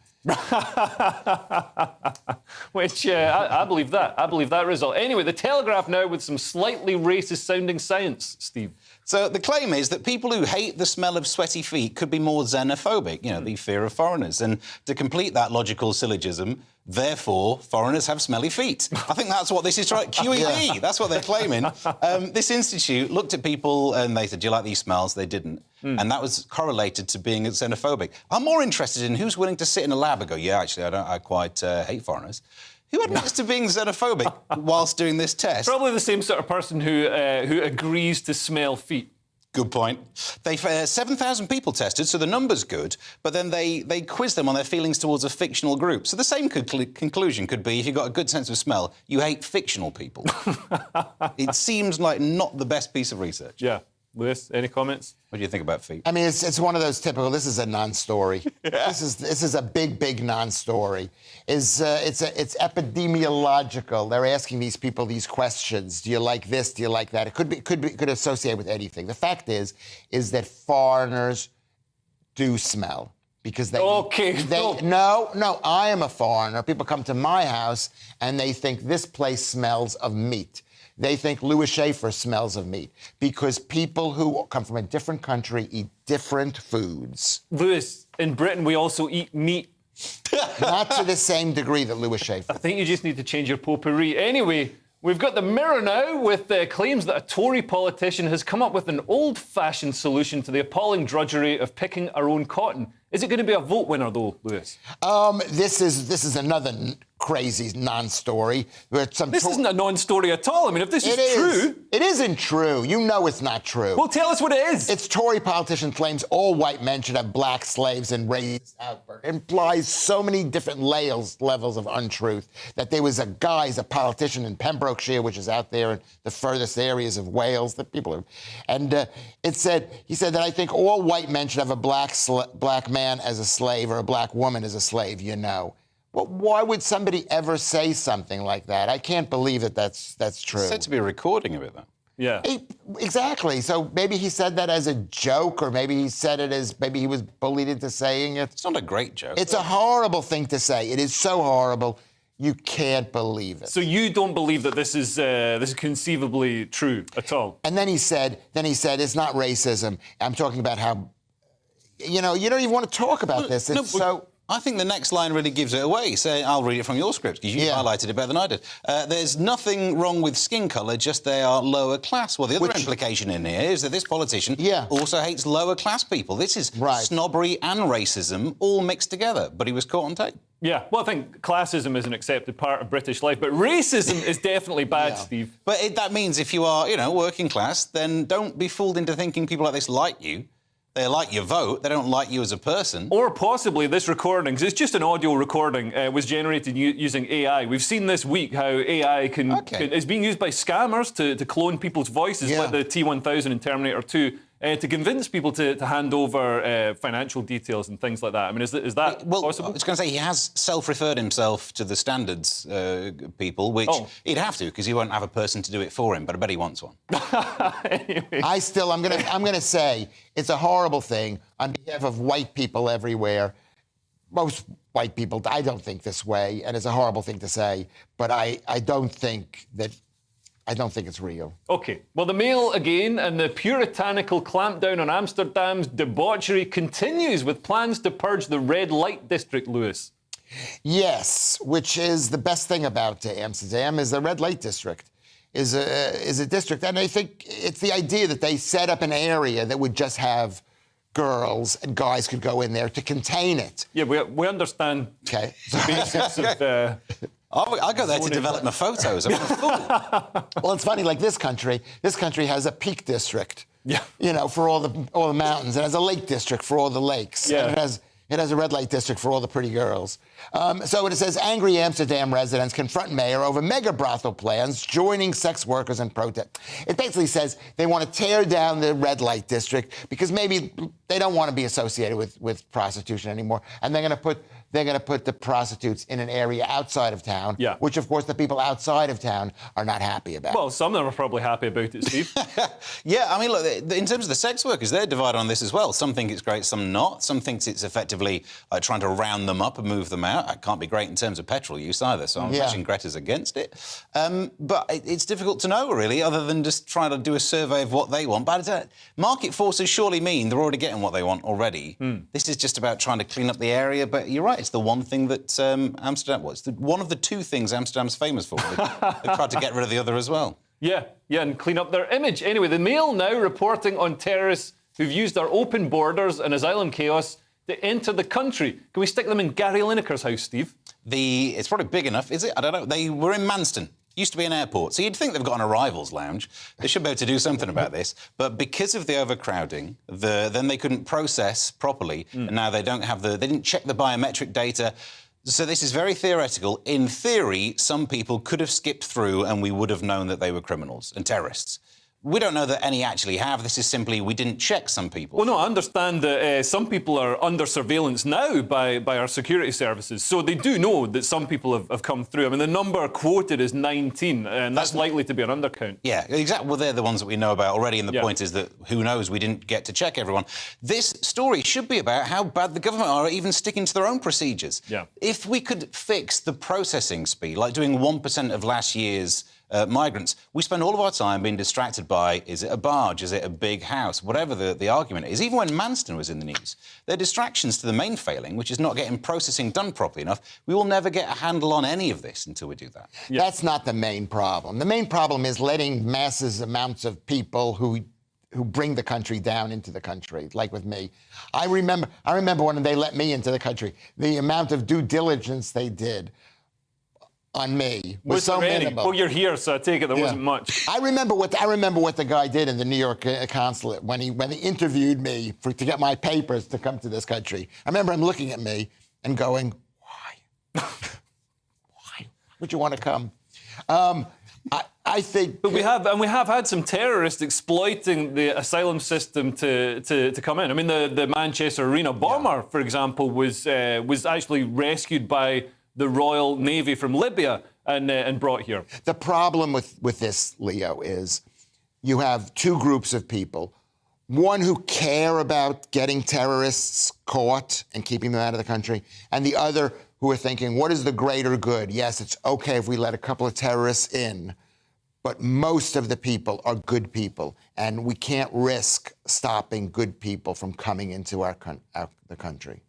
Which, I believe that. I believe that result. Anyway, the Telegraph now with some slightly racist-sounding science, Steve. So the claim is that people who hate the smell of sweaty feet could be more xenophobic, the fear of foreigners. And to complete that logical syllogism, therefore, foreigners have smelly feet. I think that's what this is trying... QED, that's what they're claiming. This institute looked at people and they said, do you like these smells? They didn't. And that was correlated to being xenophobic. I'm more interested in who's willing to sit in a lab and go, yeah, actually, I quite hate foreigners. Who admits to being xenophobic whilst doing this test? Probably the same sort of person who agrees to smell feet. Good point. 7,000 people tested, so the number's good, but then they quizzed them on their feelings towards a fictional group. So the same conclusion could be, if you've got a good sense of smell, you hate fictional people. It seems like not the best piece of research. Yeah. Lewis, any comments? What do you think about feet? I mean, it's one of those typical, this is a non-story. This is a big non-story. It's epidemiological. They're asking these people these questions. Do you like this? Do you like that? It could associate with anything. The fact is that foreigners do smell. Because they... No, I am a foreigner. People come to my house and they think this place smells of meat. They think Louis Schaefer smells of meat because people who come from a different country eat different foods. Louis, in Britain, we also eat meat. Not to the same degree that Louis Schaefer. I think you just need to change your potpourri. Anyway, we've got the Mirror now with claims that a Tory politician has come up with an old-fashioned solution to the appalling drudgery of picking our own cotton. Is it going to be a vote winner, though, Lewis? This is another crazy non-story. This isn't a non-story at all. I mean, if this is true... It isn't true. You know it's not true. Well, tell us what it is. It's Tory politician claims all white men should have black slaves and raised outward. It implies so many different levels of untruth that there was a politician in Pembrokeshire, which is out there in the furthest areas of Wales, that people are... And he said that I think all white men should have a black man as a slave or a black woman as a slave, Well, why would somebody ever say something like that? I can't believe that's true. It's said to be a recording of it, though. Yeah. Exactly. So maybe he said that as a joke, or maybe he said it as maybe he was bullied into saying it. It's not a great joke. It's a horrible thing to say. It is so horrible. You can't believe it. So you don't believe that this is conceivably true at all? And then he said it's not racism. I'm talking about how, you don't even want to talk about this. I think the next line really gives it away. Say, I'll read it from your script, because you highlighted it better than I did. There's nothing wrong with skin colour, just they are lower class. Well, the other implication in here is that this politician also hates lower class people. This is snobbery and racism all mixed together, but he was caught on tape. Yeah, well, I think classism is an accepted part of British life, but racism is definitely bad, Steve. But that means if you are, working class, then don't be fooled into thinking people like this like you. They like your vote, they don't like you as a person. Or possibly this recording, 'cause it's just an audio recording, was generated using AI. We've seen this week how AI is being used by scammers to clone people's voices, like the T-1000 in Terminator 2, to convince people to hand over financial details and things like that. I mean, is that possible? I was going to say, he has self-referred himself to the standards people, which he'd have to, because he won't have a person to do it for him, but I bet he wants one. Anyway. I'm gonna say it's a horrible thing on behalf of white people everywhere. Most white people, I don't think this way, and it's a horrible thing to say, but I don't think it's real. OK. Well, the Mail again, and the puritanical clampdown on Amsterdam's debauchery continues with plans to purge the red light district, Lewis. Yes, which is the best thing about Amsterdam, is the red light district is a district. And I think it's the idea that they set up an area that would just have girls and guys could go in there to contain it. Yeah, we understand the basics of... I go there to develop my photos. I'm a fool. Well, it's funny, like this country has a peak district, for all the mountains. It has a lake district for all the lakes. Yeah. And it has a red light district for all the pretty girls. So it says, angry Amsterdam residents confront mayor over mega brothel plans, joining sex workers in protest. It basically says they want to tear down the red light district because maybe they don't want to be associated with prostitution anymore. And they're going to put the prostitutes in an area outside of town, which, of course, the people outside of town are not happy about. Well, some of them are probably happy about it, Steve. Yeah, I mean, look, in terms of the sex workers, they're divided on this as well. Some think it's great, some not. Some think it's effectively trying to round them up and move them out. That can't be great in terms of petrol use either, so I'm imagining Greta's against it. But it's difficult to know, really, other than just trying to do a survey of what they want. But market forces surely mean they're already getting what they want already. This is just about trying to clean up the area, but you're right, it's the one thing that Amsterdam was. One of the two things Amsterdam's famous for. They tried to get rid of the other as well. Yeah, and clean up their image. Anyway, the Mail now reporting on terrorists who've used our open borders and asylum chaos to enter the country. Can we stick them in Gary Lineker's house, Steve? It's probably big enough, is it? I don't know. They were in Manston. Used to be an airport. So you'd think they've got an arrivals lounge. They should be able to do something about this. But because of the overcrowding, then they couldn't process properly. And now they didn't check the biometric data. So this is very theoretical. In theory, some people could have skipped through and we would have known that they were criminals and terrorists. We don't know that any actually have. This is simply we didn't check some people. Well, no, I understand that some people are under surveillance now by our security services. So they do know that some people have come through. I mean, the number quoted is 19, and that's likely to be an undercount. Yeah, exactly. Well, they're the ones that we know about already, and the point is that, who knows, we didn't get to check everyone. This story should be about how bad the government are at even sticking to their own procedures. Yeah. If we could fix the processing speed, like doing 1% of last year's migrants, we spend all of our time being distracted by, is it a barge, is it a big house, whatever the argument is. Even when Manston was in the news, there are distractions to the main failing, which is not getting processing done properly enough. We will never get a handle on any of this until we do that. Yeah. That's not the main problem. The main problem is letting massive amounts of people who bring the country down into the country, like with me. I remember when they let me into the country, the amount of due diligence they did on me was so minimal. Well, you're here, so I take it there wasn't much. I remember what the guy did in the New York consulate when he interviewed me to get my papers to come to this country. I remember him looking at me and going, "Why? Why would you want to come?" I think, but we have had some terrorists exploiting the asylum system to come in. I mean, the Manchester Arena bomber, for example, was actually rescued by the Royal Navy from Libya and brought here. The problem with this, Leo, is you have two groups of people. One who care about getting terrorists caught and keeping them out of the country, and the other who are thinking, what is the greater good? Yes, it's okay if we let a couple of terrorists in, but most of the people are good people, and we can't risk stopping good people from coming into the country.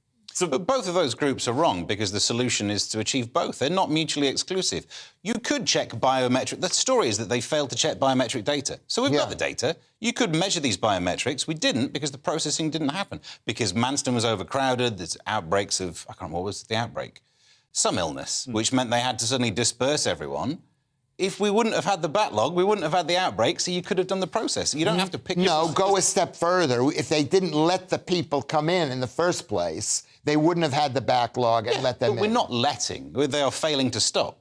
But both of those groups are wrong because the solution is to achieve both. They're not mutually exclusive. You could check biometric... The story is that they failed to check biometric data. So we've got the data. You could measure these biometrics. We didn't because the processing didn't happen. Because Manston was overcrowded, there's outbreaks of... I can't remember, what was the outbreak? Some illness, which meant they had to suddenly disperse everyone. If we wouldn't have had the backlog, we wouldn't have had the outbreak, so you could have done the process. You don't have to pick... No, go a step further. If they didn't let the people come in the first place, they wouldn't have had the backlog and let them in. But we're not letting. They are failing to stop.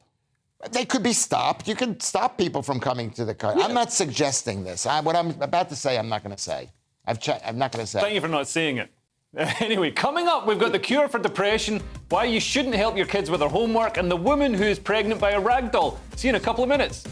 They could be stopped. You can stop people from coming to the country. I'm not suggesting this. What I'm about to say, I'm not going to say. I'm not going to say. Thank you for not saying it. Anyway, coming up, we've got the cure for depression, why you shouldn't help your kids with their homework, and the woman who is pregnant by a rag doll. See you in a couple of minutes.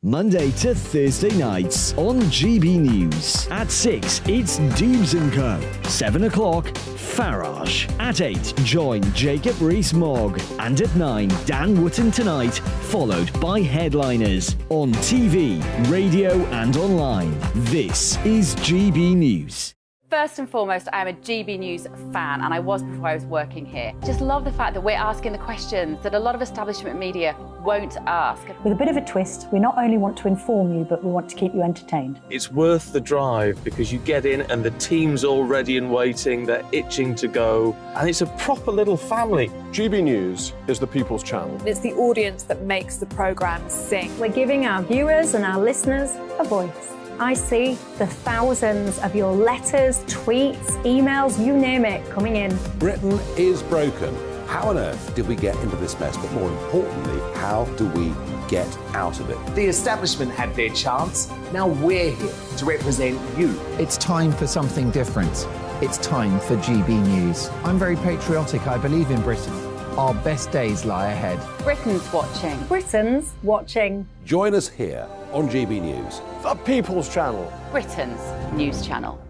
Monday to Thursday nights on GB News. At 6, it's Dubes & Co. 7 o'clock, Farage. At 8, join Jacob Rees-Mogg. And at 9, Dan Wootton Tonight, followed by Headliners. On TV, radio and online. This is GB News. First and foremost, I'm a GB News fan, and I was before I was working here. Just love the fact that we're asking the questions that a lot of establishment media won't ask. With a bit of a twist, we not only want to inform you, but we want to keep you entertained. It's worth the drive because you get in and the team's all ready and waiting, they're itching to go, and it's a proper little family. GB News is the People's Channel. It's the audience that makes the programme sing. We're giving our viewers and our listeners a voice. I see the thousands of your letters, tweets, emails, you name it, coming in. Britain is broken. How on earth did we get into this mess? But more importantly, how do we get out of it? The establishment had their chance. Now we're here to represent you. It's time for something different. It's time for GB News. I'm very patriotic. I believe in Britain. Our best days lie ahead. Britain's watching. Britain's watching. Join us here on GB News. The People's Channel. Britain's news channel.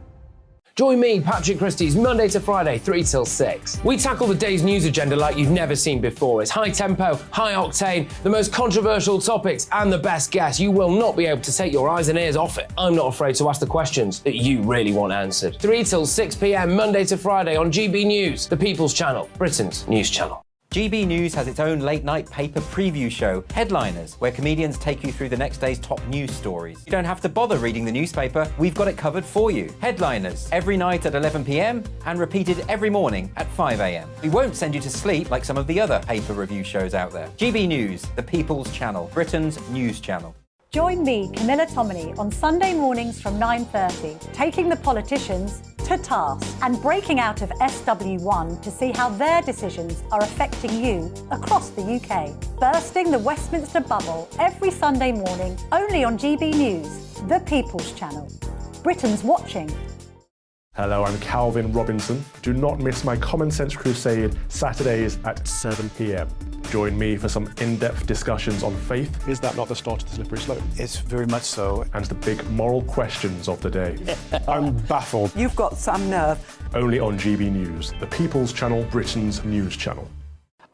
Join me, Patrick Christie's, Monday to Friday, 3 till 6. We tackle the day's news agenda like you've never seen before. It's high tempo, high octane, the most controversial topics, and the best guests. You will not be able to take your eyes and ears off it. I'm not afraid to ask the questions that you really want answered. 3 till 6 p.m, Monday to Friday on GB News, the People's Channel, Britain's news channel. GB News has its own late-night paper preview show, Headliners, where comedians take you through the next day's top news stories. You don't have to bother reading the newspaper, we've got it covered for you. Headliners, every night at 11 p.m, and repeated every morning at 5 a.m. We won't send you to sleep like some of the other paper review shows out there. GB News, the People's Channel, Britain's news channel. Join me, Camilla Tominey, on Sunday mornings from 9:30, taking the politicians to task and breaking out of SW1 to see how their decisions are affecting you across the UK. Bursting the Westminster bubble every Sunday morning, only on GB News, the People's Channel. Britain's watching. Hello, I'm Calvin Robinson. Do not miss my Common Sense Crusade Saturdays at 7 p.m. Join me for some in-depth discussions on faith. Is that not the start of the slippery slope? It's very much so. And the big moral questions of the day. I'm baffled. You've got some nerve. Only on GB News, the People's Channel, Britain's news channel.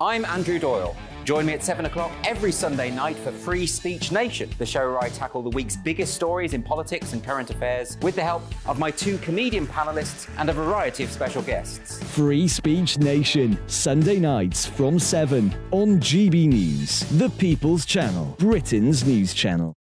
I'm Andrew Doyle. Join me at 7 o'clock every Sunday night for Free Speech Nation, the show where I tackle the week's biggest stories in politics and current affairs with the help of my 2 comedian panellists and a variety of special guests. Free Speech Nation, Sunday nights from 7 on GB News, the People's Channel, Britain's news channel.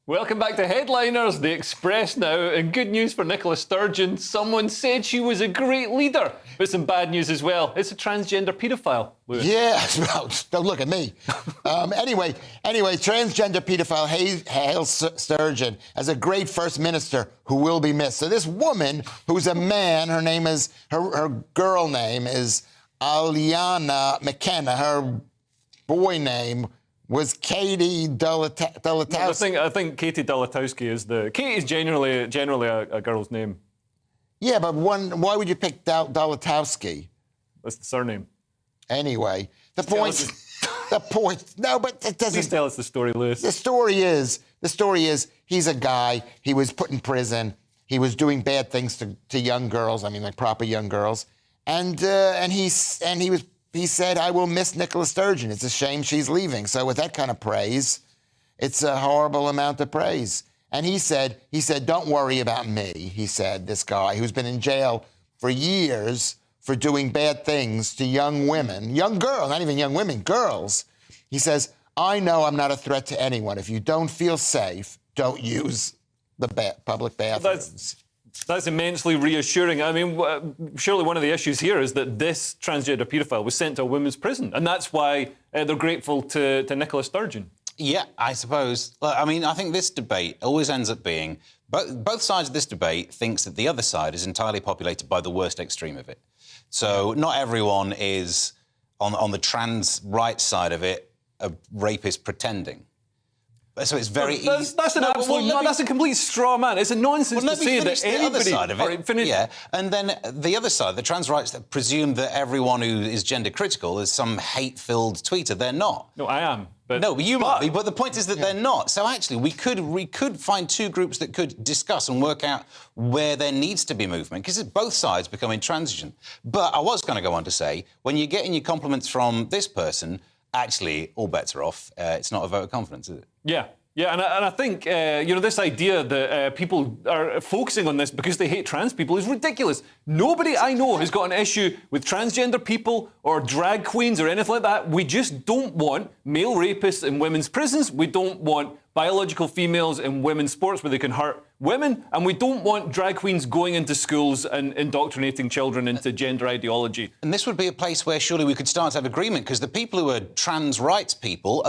Welcome back to Headliners, The Express now, and good news for Nicola Sturgeon. Someone said she was a great leader, but some bad news as well. It's a transgender paedophile. Lewis. Yeah, well, don't look at me. Anyway, transgender paedophile hails Sturgeon as a great First Minister who will be missed. So this woman, who's a man, her name is, her girl name is Aliana McKenna. Her boy name was Katie Delatowski. I think Katie Delatowski is the... Katie is generally a girl's name. Yeah, but why would you pick Delatowski? That's the surname. Anyway, the point... No, but it doesn't... Please tell us the story, Lewis. The story is he's a guy, he was put in prison, he was doing bad things to young girls, I mean, like proper young girls, And he said, I will miss Nicola Sturgeon. It's a shame she's leaving. So with that kind of praise, it's a horrible amount of praise. And he said, don't worry about me, he said, this guy who's been in jail for years for doing bad things to young women, young girls, not even young women, girls. He says, I know I'm not a threat to anyone. If you don't feel safe, don't use the public bathrooms. That's immensely reassuring. I mean, surely one of the issues here is that this transgender paedophile was sent to a women's prison, and that's why they're grateful to Nicola Sturgeon. Yeah, I suppose. I mean, I think this debate always ends up being... Both sides of this debate thinks that the other side is entirely populated by the worst extreme of it. So not everyone is, on the trans right side of it, a rapist pretending. So it's very easy. That's a complete straw man. It's a nonsense to say that anybody... The other side of it. Yeah, and then the other side, the trans rights that presume that everyone who is gender critical is some hate-filled tweeter. They're not. No, I am. But you might be, but the point is that they're not. So actually, we could find two groups that could discuss and work out where there needs to be movement, because both sides become intransigent. But I was going to go on to say, when you're getting your compliments from this person, actually, all bets are off. It's not a vote of confidence, is it? Yeah. Yeah, and I think, this idea that people are focusing on this because they hate trans people is ridiculous. Nobody I know has got an issue with transgender people or drag queens or anything like that. We just don't want male rapists in women's prisons. We don't want biological females in women's sports where they can hurt women. And we don't want drag queens going into schools and indoctrinating children into gender ideology. And this would be a place where surely we could start to have agreement, because the people who are trans rights people,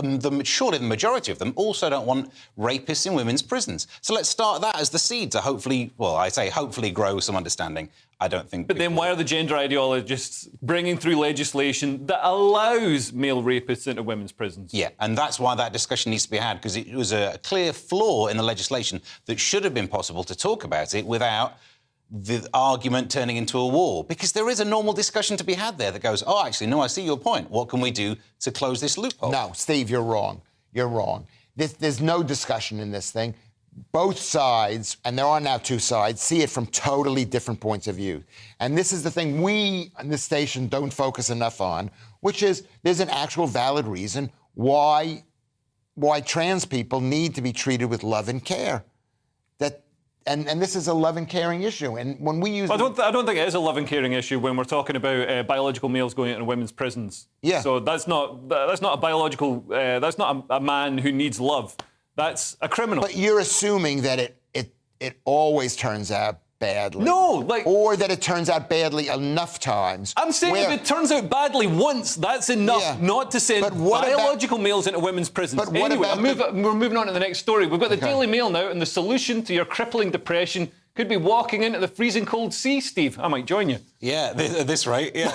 surely the majority of them, also don't want rapists in women's prisons. So let's start that as the seed to hopefully, hopefully grow some understanding. I don't think... But then why are the gender ideologists bringing through legislation that allows male rapists into women's prisons? Yeah, and that's why that discussion needs to be had, because it was a clear flaw in the legislation that should have been possible to talk about it without the argument turning into a war. Because there is a normal discussion to be had there that goes, oh, actually, no, I see your point. What can we do to close this loophole? No, Steve, you're wrong. You're wrong. There's no discussion in this thing. Both sides, and there are now two sides, see it from totally different points of view. And this is the thing we on this station don't focus enough on, which is there's an actual valid reason why trans people need to be treated with love and care. And this is a love and caring issue. And when we use... I don't think it is a love and caring issue when we're talking about biological males going into women's prisons. Yeah. So that's not a biological... that's not a man who needs love. That's a criminal. But you're assuming that it always turns out badly. No, or that it turns out badly enough times. I'm saying if it turns out badly once, that's enough not to send biological males into women's prisons. But what we're moving on to the next story. We've got the Daily Mail now, and the solution to your crippling depression could be walking into the freezing cold sea, Steve. I might join you. Yeah, at this rate, yeah.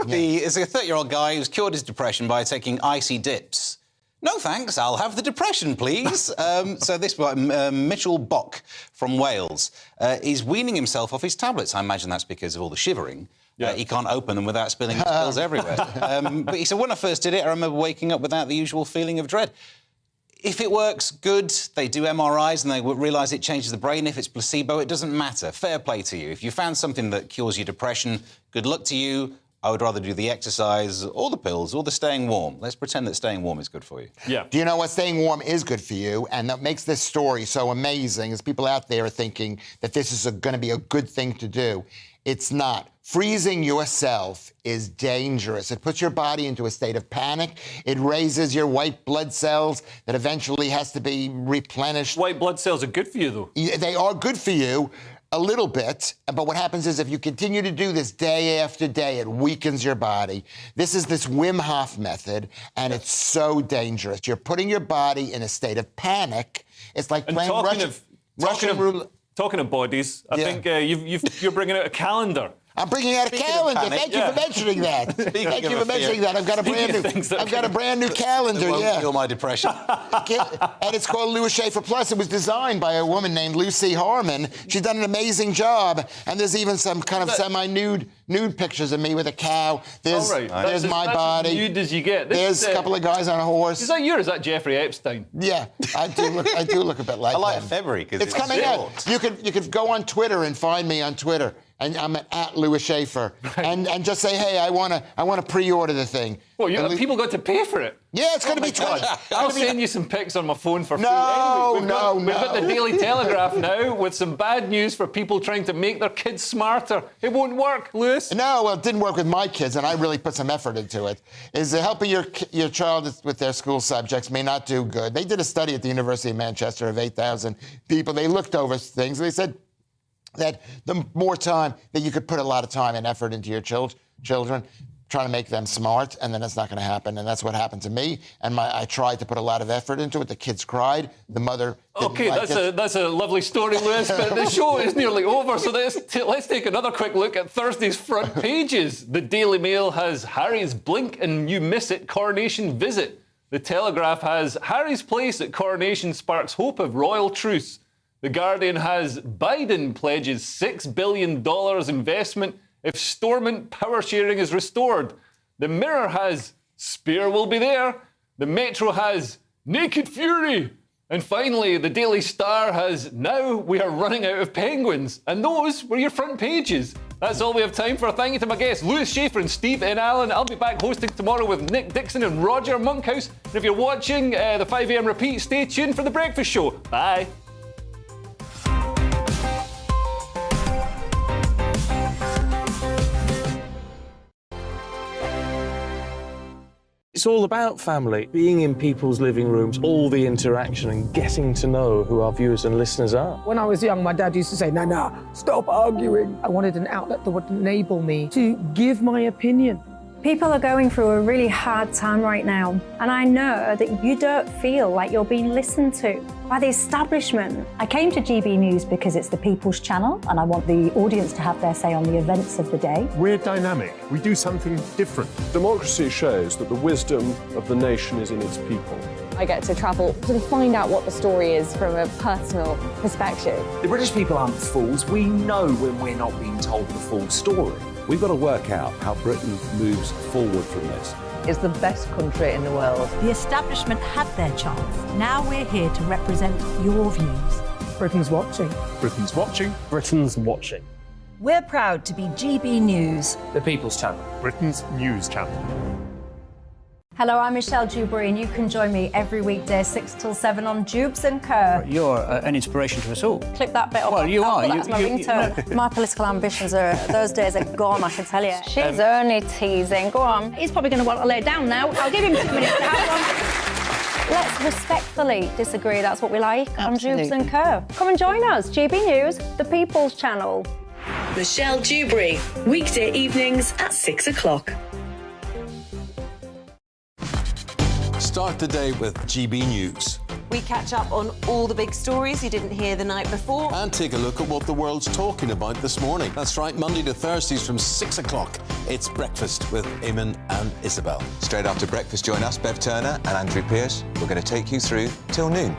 There's a 30-year-old guy who's cured his depression by taking icy dips. No, thanks. I'll have the depression, please. So this Mitchell Bock from Wales is weaning himself off his tablets. I imagine that's because of all the shivering. Yeah. He can't open them without spilling his pills everywhere. But he said, when I first did it, I remember waking up without the usual feeling of dread. If it works, good. They do MRIs and they realise it changes the brain. If it's placebo, it doesn't matter. Fair play to you. If you found something that cures your depression, good luck to you. I would rather do the exercise or the pills or the staying warm. Let's pretend that staying warm is good for you. Yeah. Do you know what staying warm is good for you? And that makes this story so amazing is people out there are thinking that this is going to be a good thing to do. It's not. Freezing yourself is dangerous. It puts your body into a state of panic. It raises your white blood cells that eventually has to be replenished. White blood cells are good for you, though. They are good for you. A little bit, but what happens is if you continue to do this day after day, it weakens your body. This is this Wim Hof method, and it's so dangerous. You're putting your body in a state of panic. It's like playing Russian roulette. Talking of bodies, I think you're bringing out a calendar. I'm bringing out a calendar. Thank you for mentioning that. Thank you for mentioning that. I've got a brand new calendar. Yeah. Feel my depression. And it's called Louis Schaefer Plus. It was designed by a woman named Lucy Harmon. She's done an amazing job. And there's even some kind of semi-nude pictures of me with a cow. There's my body. As nude as you get. There's a couple of guys on a horse. Is that you or is that Jeffrey Epstein? Yeah, I do look a bit like I like them. February because it's coming out. You could go on Twitter and find me on Twitter. and I'm at Louis Schaefer, and just say, hey, I want to pre-order the thing. Well, people got to pay for it. Yeah, it's going to be 20. I'll send you some pics on my phone for free. No, We've got the Daily Telegraph now with some bad news for people trying to make their kids smarter. It won't work, Lewis. No, well, it didn't work with my kids, and I really put some effort into it. Is helping your child with their school subjects may not do good. They did a study at the University of Manchester of 8,000 people. They looked over things, and they said that the more time that you could put a lot of time and effort into your children, trying to make them smart, and then it's not going to happen. And that's what happened to me. And I tried to put a lot of effort into it. The kids cried. The mother didn't like it. That's a lovely story, Lewis, but the show is nearly over, so let's take another quick look at Thursday's front pages. The Daily Mail has Harry's blink and you miss it coronation visit. The Telegraph has Harry's place at coronation sparks hope of royal truce. The Guardian has Biden pledges $6 billion investment if Stormont power sharing is restored. The Mirror has Spear will be there. The Metro has Naked Fury. And finally, the Daily Star has Now we are running out of penguins. And those were your front pages. That's all we have time for. Thank you to my guests, Lewis Schaefer and Steve N. Allen. I'll be back hosting tomorrow with Nick Dixon and Roger Monkhouse. And if you're watching the 5 a.m. repeat, stay tuned for The Breakfast Show. Bye. It's all about family, being in people's living rooms, all the interaction and getting to know who our viewers and listeners are. When I was young, my dad used to say, Nana, stop arguing. I wanted an outlet that would enable me to give my opinion. People are going through a really hard time right now, and I know that you don't feel like you're being listened to by the establishment. I came to GB News because it's the People's Channel, and I want the audience to have their say on the events of the day. We're dynamic. We do something different. Democracy shows that the wisdom of the nation is in its people. I get to travel to find out what the story is from a personal perspective. The British people aren't fools. We know when we're not being told the full story. We've got to work out how Britain moves forward from this. It's the best country in the world. The establishment had their chance. Now we're here to represent your views. Britain's watching. Britain's watching. Britain's watching. We're proud to be GB News. The People's Channel. Britain's news channel. Hello, I'm Michelle Dewberry, and you can join me every weekday 6 till 7 on Jubes and Co. You're an inspiration to us all. Clip that bit up. Well, you are. That's my ringtone. My political ambitions those days are gone, I can tell you. She's only teasing. Go on. He's probably going to want to lay down now. I'll give him 2 minutes to have one. Let's respectfully disagree. That's what we like on Jubes and Co. Come and join us. GB News, the People's Channel. Michelle Dewberry, weekday evenings at 6 o'clock. Start the day with GB News. We catch up on all the big stories you didn't hear the night before. And take a look at what the world's talking about this morning. That's right, Monday to Thursdays from 6 o'clock. It's Breakfast with Eamon and Isabel. Straight after breakfast, join us, Bev Turner and Andrew Pearce. We're going to take you through till noon.